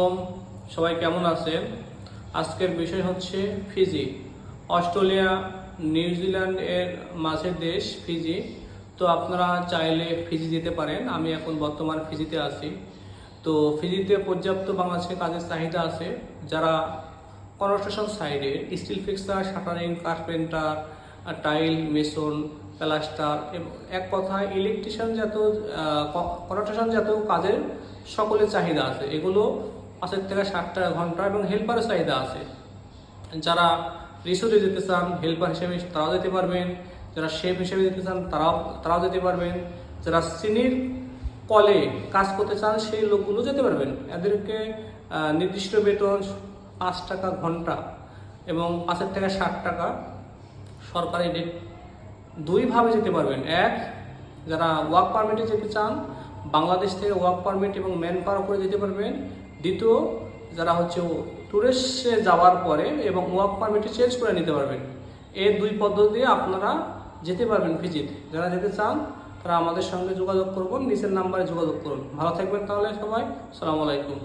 আলাইকুম, সবাই কেমন আছেন? আজকের বিষয় হচ্ছে ফিজি। অস্ট্রেলিয়া নিউজিল্যান্ড এর মাঝের দেশ ফিজি। তো আপনারা চাইলে ফিজি যেতে পারেন। আমি এখন বর্তমান ফিজিতে আছি। তো ফিজিতে পর্যাপ্ত বাংলাদেশের কাজের চাহিদা আছে। যারা কনস্ট্রাকশন সাইডে still fixer, shuttering, carpenter, tile, Mason, plaster এবং এক কথায় ইলেকট্রিশিয়ান জাতীয় কনস্ট্রাকশন জাতীয় কাজের সকলের চাহিদা আছে। এগুলো 5 থেকে 7 টাকা ঘন্টা এবং হেল্পারের চাহিদা আছে। যারা রিসোর্টে যেতে চান হেল্পার হিসেবে তারাও যেতে পারবেন, যারা শেফ হিসেবে যেতে চান তারাও যেতে পারবেন, যারা সিনিয়র কলে কাজ করতে চান সেই লোকগুলো যেতে পারবেন। এদেরকে নির্দিষ্ট বেতন 5 টাকা ঘন্টা এবং 5 থেকে 7 টাকা সরকারি রেট। দুইভাবে যেতে পারবেন। এক, যারা ওয়ার্ক পারমিটে যেতে চান বাংলাদেশ থেকে ওয়ার্ক পারমিট এবং ম্যান পাওয়ার করে যেতে পারবেন। দ্বিতীয়, যারা ট্যুরিস্টে যাওয়ার পরে এবং ওয়ার্ক পারমিটে চেঞ্জ করে নিতে পারবেন। এই দুই পদ্ধতি আপনারা যেতে পারবেন ফিজিতে। যারা যেতে চান তারা আমাদের সঙ্গে যোগাযোগ করুন, নিচের নাম্বারে যোগাযোগ করুন। ভালো থাকবেন তাহলে সবাই। আসসালামু আলাইকুম।